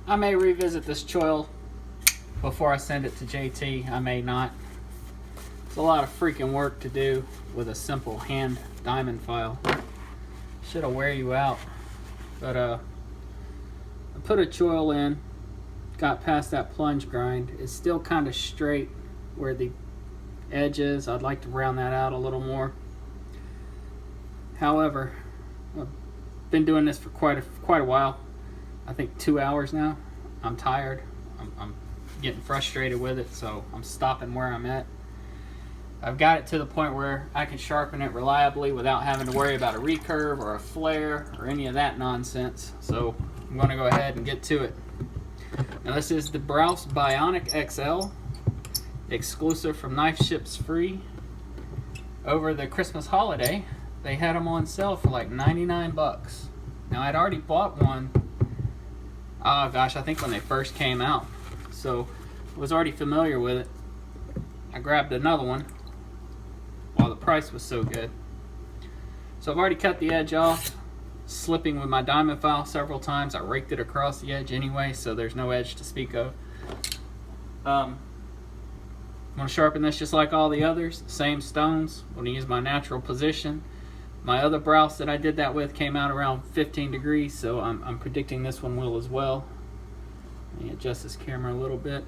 I may revisit this choil before I send it to JT. I may not. It's a lot of freaking work to do with a simple hand diamond file. Should have wear you out. But I put a choil in, got past that plunge grind. It's still kind of straight where the edge is. I'd like to round that out a little more. However, I've been doing this for quite a while. I think 2 hours now. I'm tired. I'm getting frustrated with it, so I'm stopping where I'm at. I've got it to the point where I can sharpen it reliably without having to worry about a recurve or a flare or any of that nonsense. So I'm going to go ahead and get to it. Now this is the Brous Bionic XL, exclusive from Knife Ships Free. Over the Christmas holiday, they had them on sale for like 99 bucks. Now I'd already bought one, oh gosh, I think when they first came out. So I was already familiar with it. I grabbed another one while the price was so good. So I've already cut the edge off, slipping with my diamond file several times. I raked it across the edge anyway, so there's no edge to speak of. I'm going to sharpen this just like all the others, same stones. I'm going to use my natural position. My other Brous that I did that with came out around 15 degrees, so I'm predicting this one will as well. Let me adjust this camera a little bit.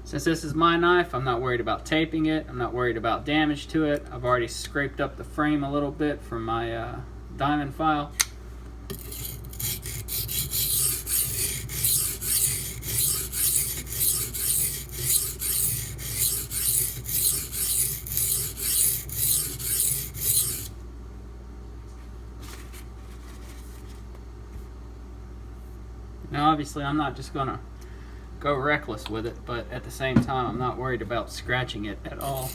Since this is my knife, I'm not worried about taping it. I'm not worried about damage to it. I've already scraped up the frame a little bit from my diamond file. Now obviously I'm not just gonna go reckless with it, but at the same time I'm not worried about scratching it at all.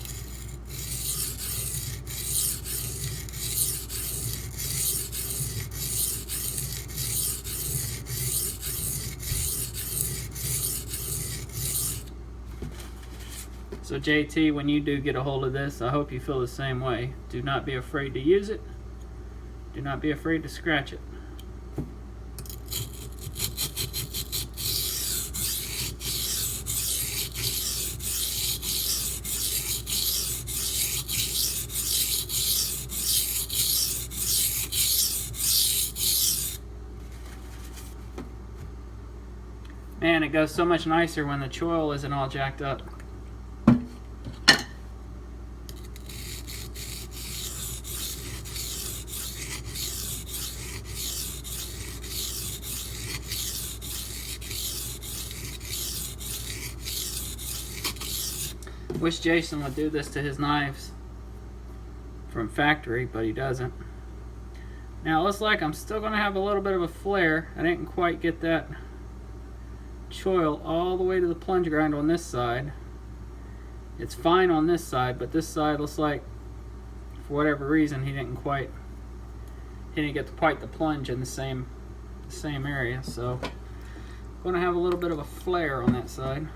So JT, when you do get a hold of this, I hope you feel the same way. Do not be afraid to use it. Do not be afraid to scratch it. Man, it goes so much nicer when the choil isn't all jacked up. Wish Jason would do this to his knives from factory, but he doesn't. Now it looks like I'm still going to have a little bit of a flare. I didn't quite get that choil all the way to the plunge grind on this side. It's fine on this side, but this side looks like for whatever reason he didn't get quite the plunge in the same area. So I'm going to have a little bit of a flare on that side.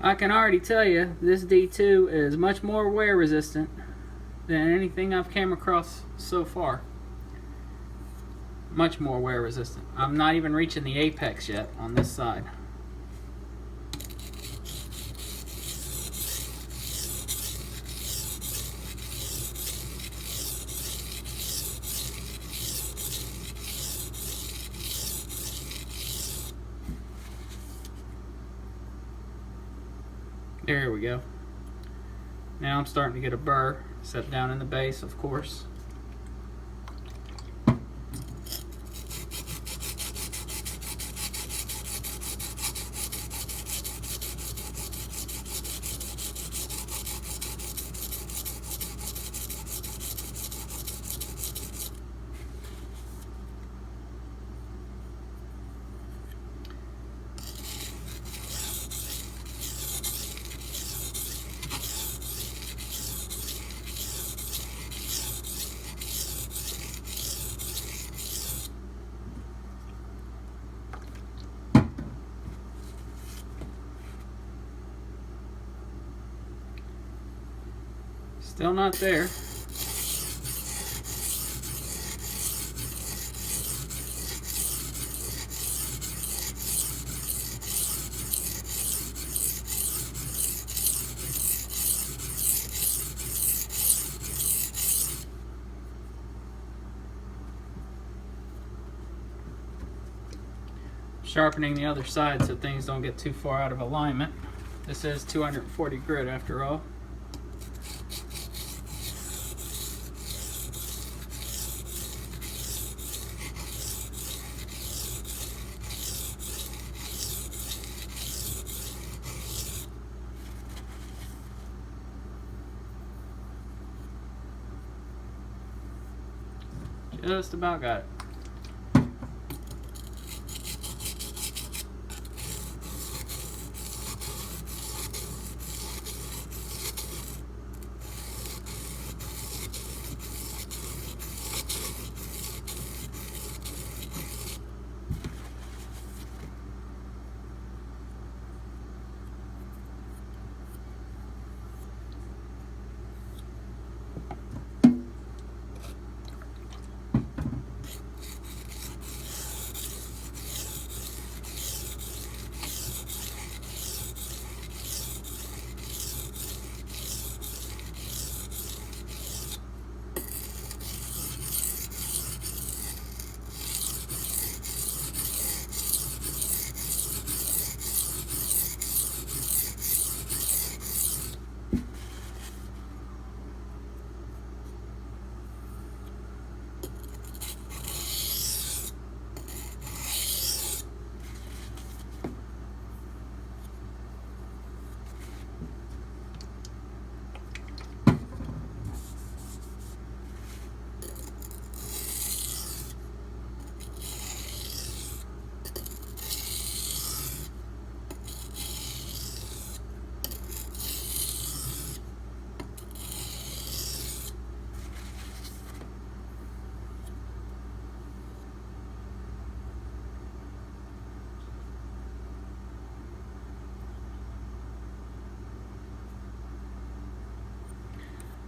I can already tell you this D2 is much more wear resistant than anything I've came across so far. Much more wear resistant. I'm not even reaching the apex yet on this side. There we go. Now I'm starting to get a burr, set down in the base, of course. Still not there. Sharpening the other side so things don't get too far out of alignment. This is 240 grit after all. Just about got it.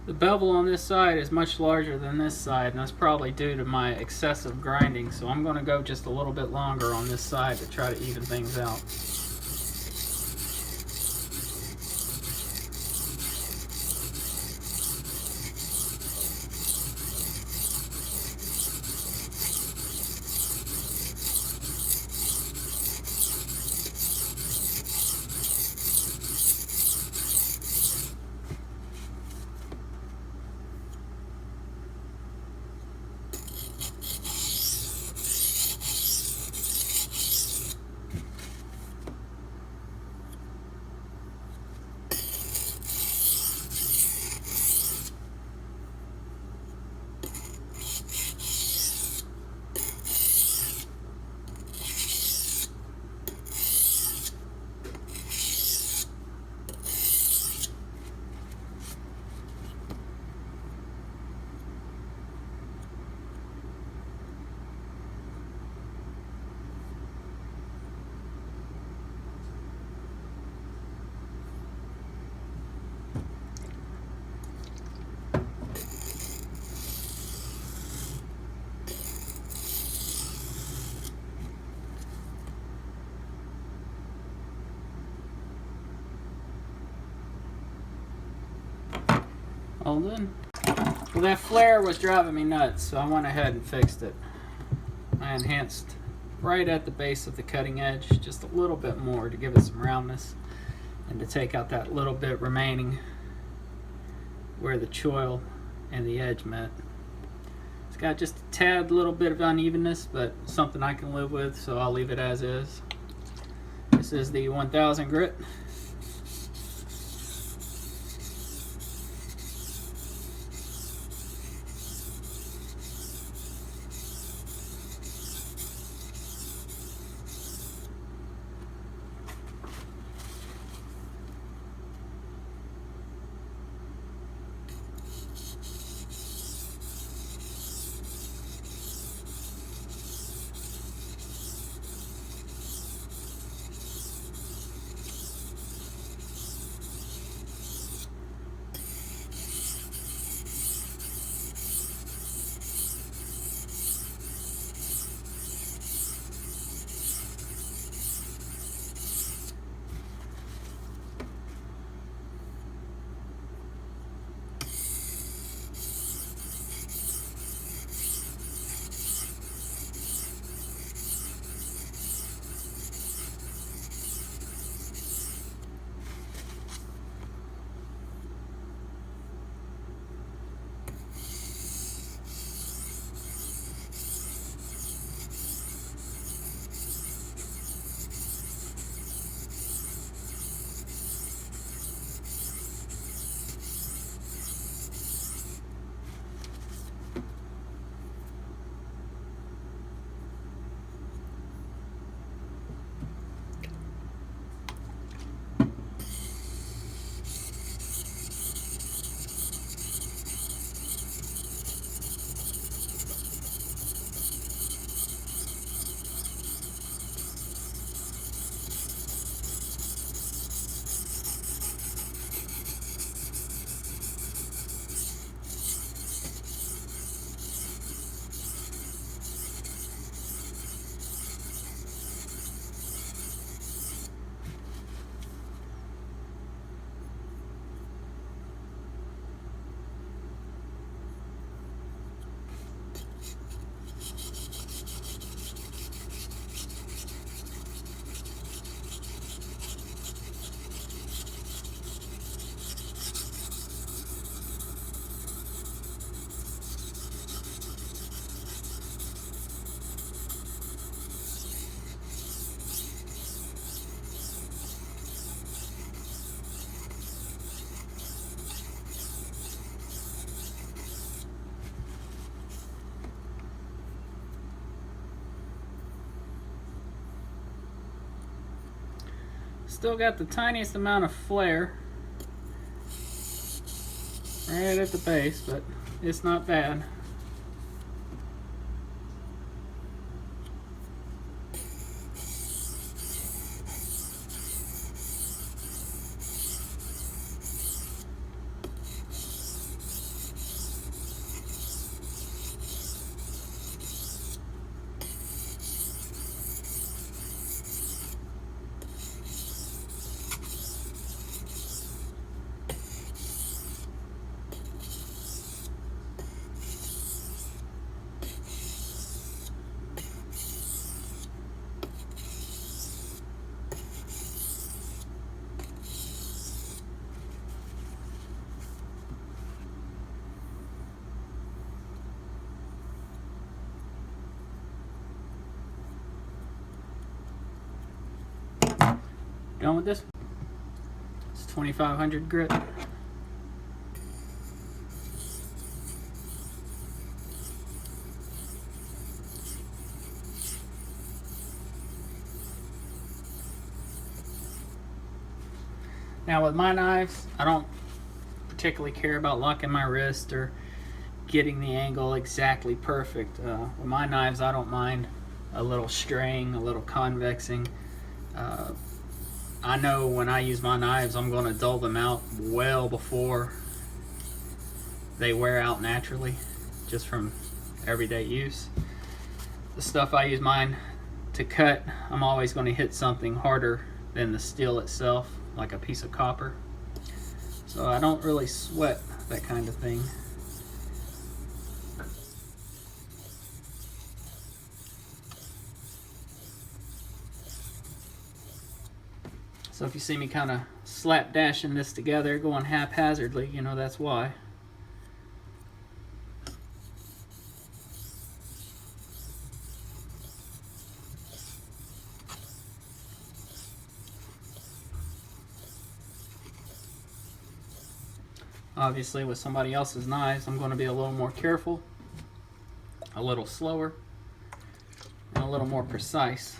The bevel on this side is much larger than this side, and that's probably due to my excessive grinding, so I'm going to go just a little bit longer on this side to try to even things out. All done. Well, that flare was driving me nuts, so I went ahead and fixed it. I enhanced right at the base of the cutting edge, just a little bit more to give it some roundness. and to take out that little bit remaining where the choil and the edge met. It's got just a tad little bit of unevenness, but something I can live with, so I'll leave it as is. This is the 1000 grit. Still got the tiniest amount of flare right at the base, but it's not bad. Done with this. It's 2500 grit. Now with my knives, I don't particularly care about locking my wrist or getting the angle exactly perfect. With my knives, I don't mind a little straying, a little convexing. I know when I use my knives, I'm going to dull them out well before they wear out naturally, just from everyday use. The stuff I use mine to cut, I'm always going to hit something harder than the steel itself, like a piece of copper. So I don't really sweat that kind of thing. So if you see me kind of slapdashing this together, going haphazardly, you know that's why. Obviously, with somebody else's knives, I'm going to be a little more careful, a little slower, and a little more precise.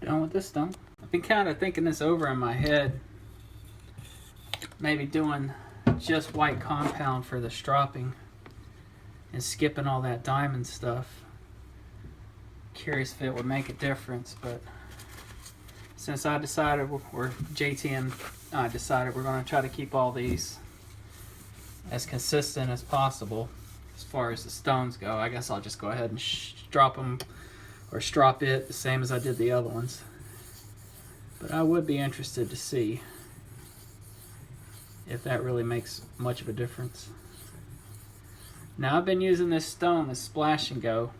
Done with this done. I've been kind of thinking this over in my head. Maybe doing just white compound for the stropping and skipping all that diamond stuff. Curious if it would make a difference, but since I decided, or JT and I decided, we're going to try to keep all these as consistent as possible as far as the stones go, I guess I'll just go ahead and drop them or strop it the same as I did the other ones. But I would be interested to see if that really makes much of a difference. Now I've been using this stone, this Splash and Go,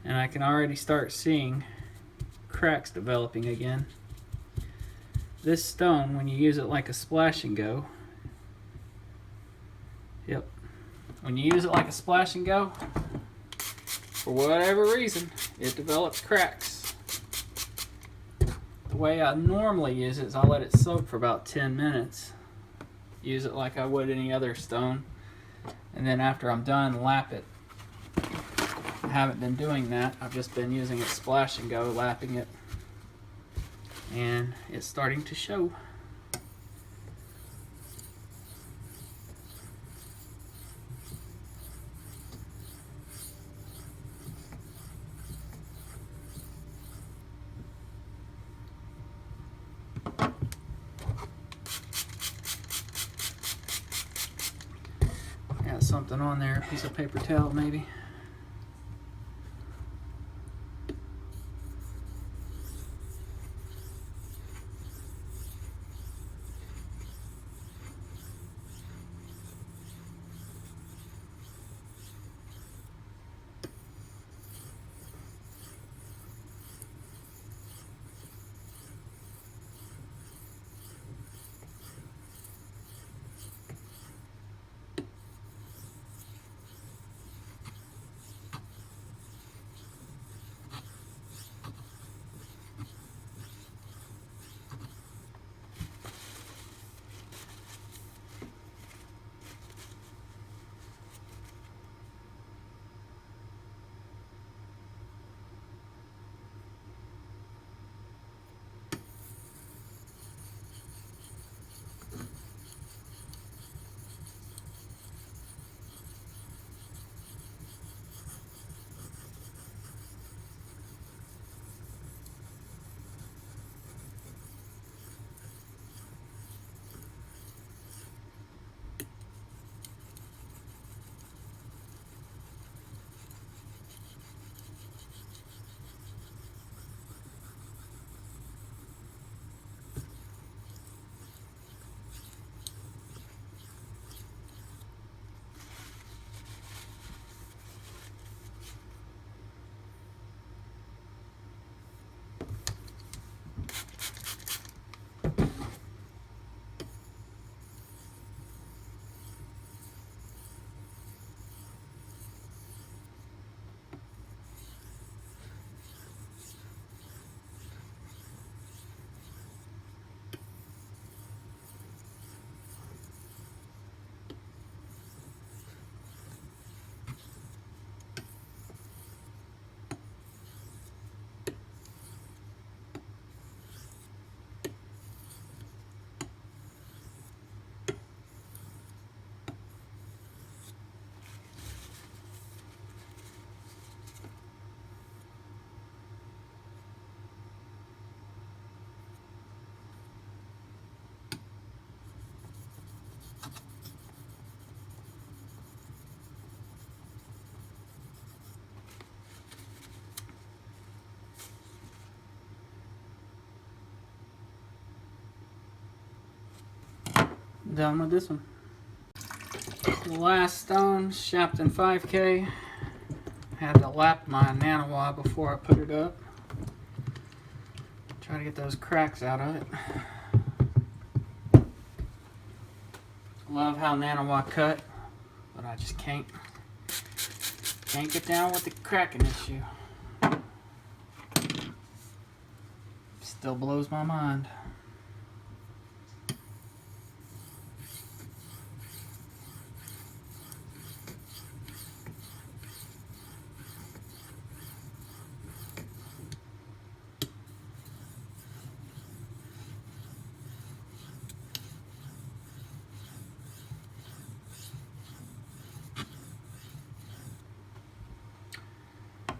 and I can already start seeing cracks developing again. This stone, when you use it like a Splash and Go, yep, when you use it like a Splash and Go, for whatever reason, it develops cracks. The way I normally use it is I let it soak for about 10 minutes. Use it like I would any other stone. And then after I'm done, lap it. I haven't been doing that. I've just been using it Splash and Go, lapping it. And it's starting to show. Got something on there, a piece of paper towel maybe. done with this one. The last stone, Shapton 5K. Had to lap my Naniwa before I put it up. Try to get those cracks out of it. Love how Naniwa cut, but I just can't get down with the cracking issue. Still blows my mind.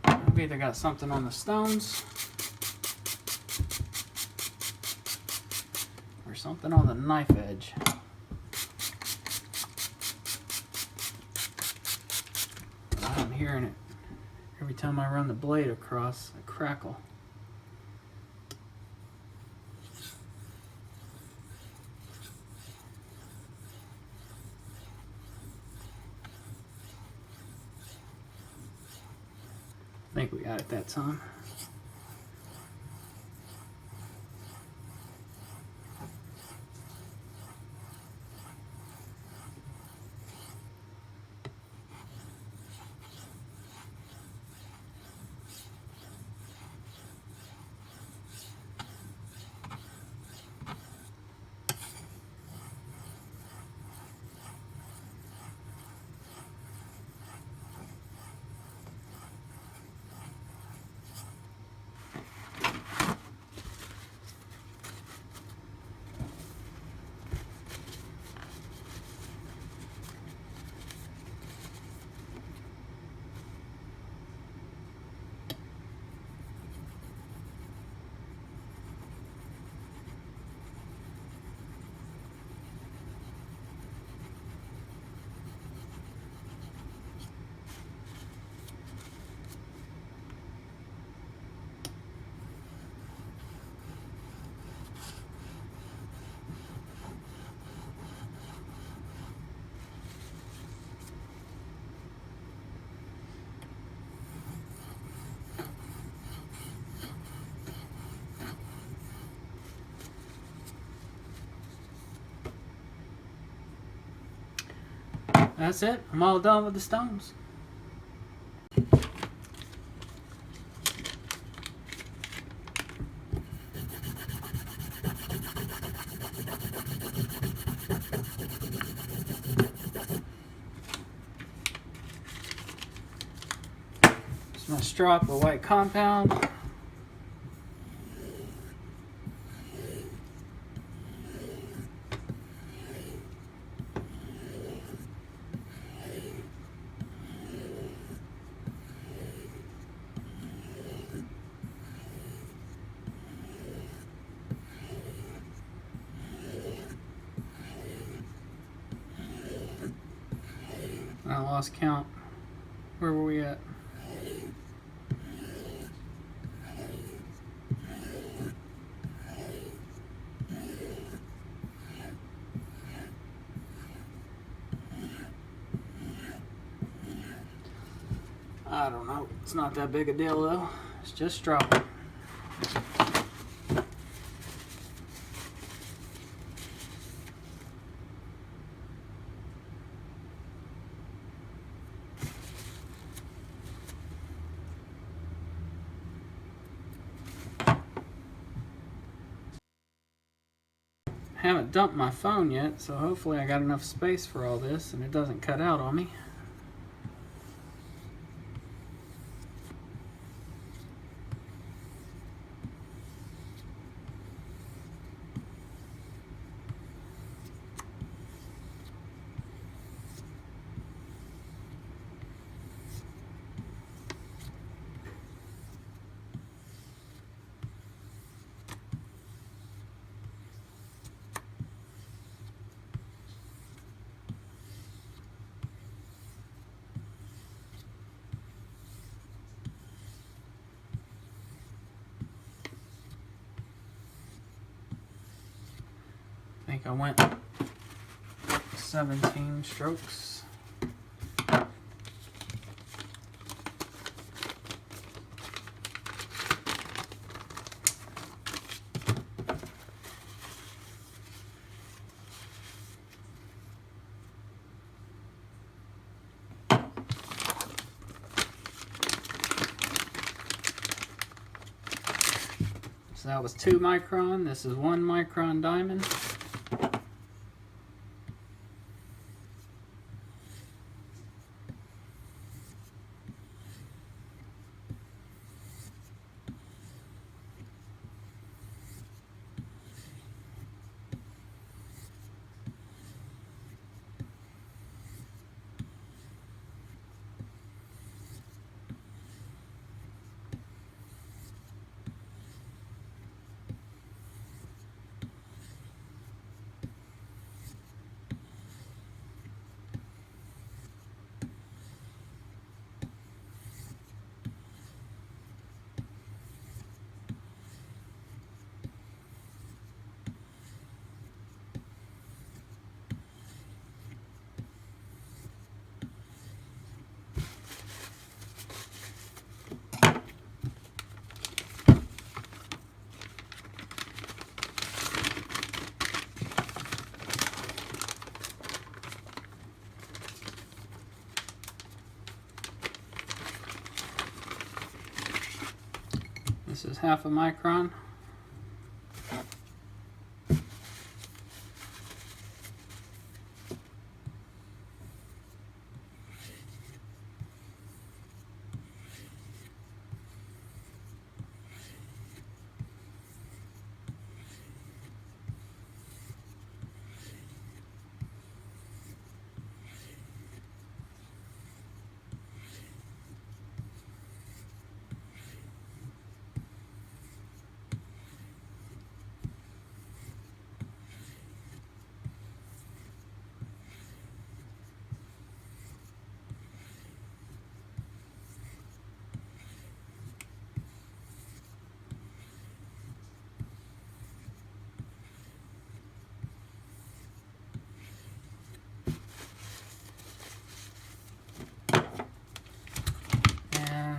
I've either got something on the stones or something on the knife edge. But I'm hearing it every time I run the blade across, a crackle. I think we got it that time. That's it. I'm all done with the stones. It's my Strop, a white compound. I lost count. Where were we at? I don't know. It's not that big a deal though. It's just Stropping. Haven't dumped my phone yet, so hopefully I got enough space for all this and it doesn't cut out on me. I think I went 17 strokes. So that was 2 micron. This is 1 micron diamond. This is 1/2 micron.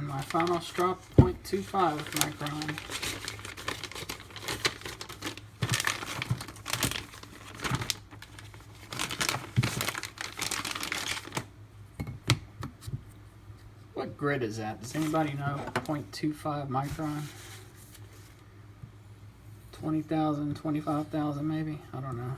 My final strop, 0.25 micron. What grit is that? Does anybody know? 0.25 micron? 20,000, 25,000 maybe? I don't know.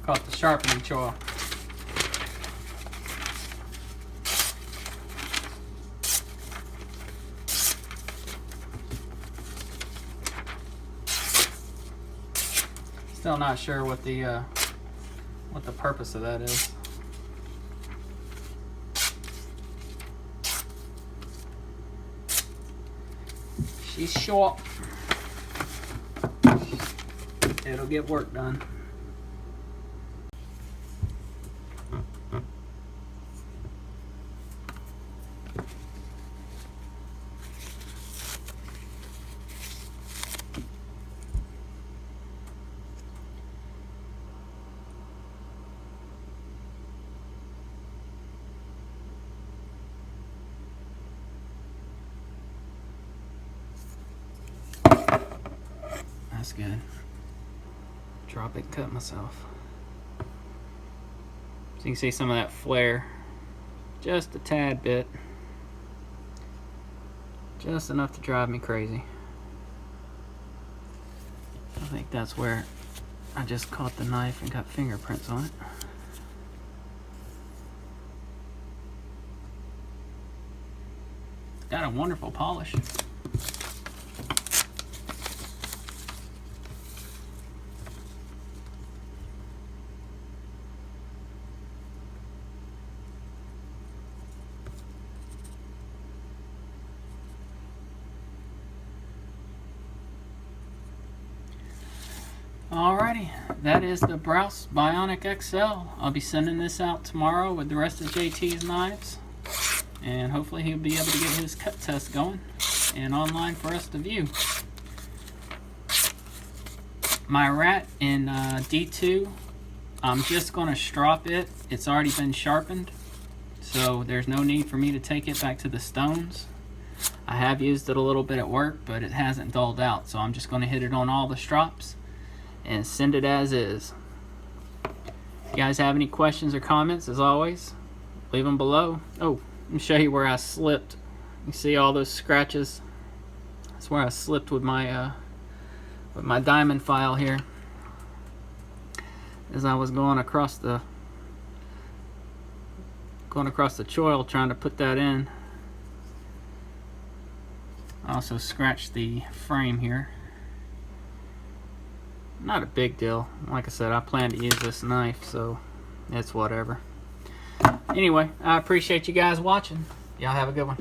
Caught the sharpening chore. Still not sure what the purpose of that is. She's short. It'll get work done. That's good. Drop it and cut myself. So you can see some of that flare. Just a tad bit. Just enough to drive me crazy. I think that's where I just caught the knife and got fingerprints on it. Got a wonderful polish. Alrighty, that is the Brous Bionic XL. I'll be sending this out tomorrow with the rest of JT's knives. And hopefully he'll be able to get his cut test going and online for us to view. My rat in D2, I'm just going to strop it. It's already been sharpened, so there's no need for me to take it back to the stones. I have used it a little bit at work, but it hasn't dulled out, so I'm just going to hit it on all the strops and send it as is. If you guys have any questions or comments, as always, leave them below. Oh, let me show you where I slipped. You see all those scratches? That's where I slipped with my diamond file here. As I was going across the choil trying to put that in. I also scratched the frame here. Not a big deal. Like I said, I plan to use this knife, so it's whatever. Anyway, I appreciate you guys watching. Y'all have a good one.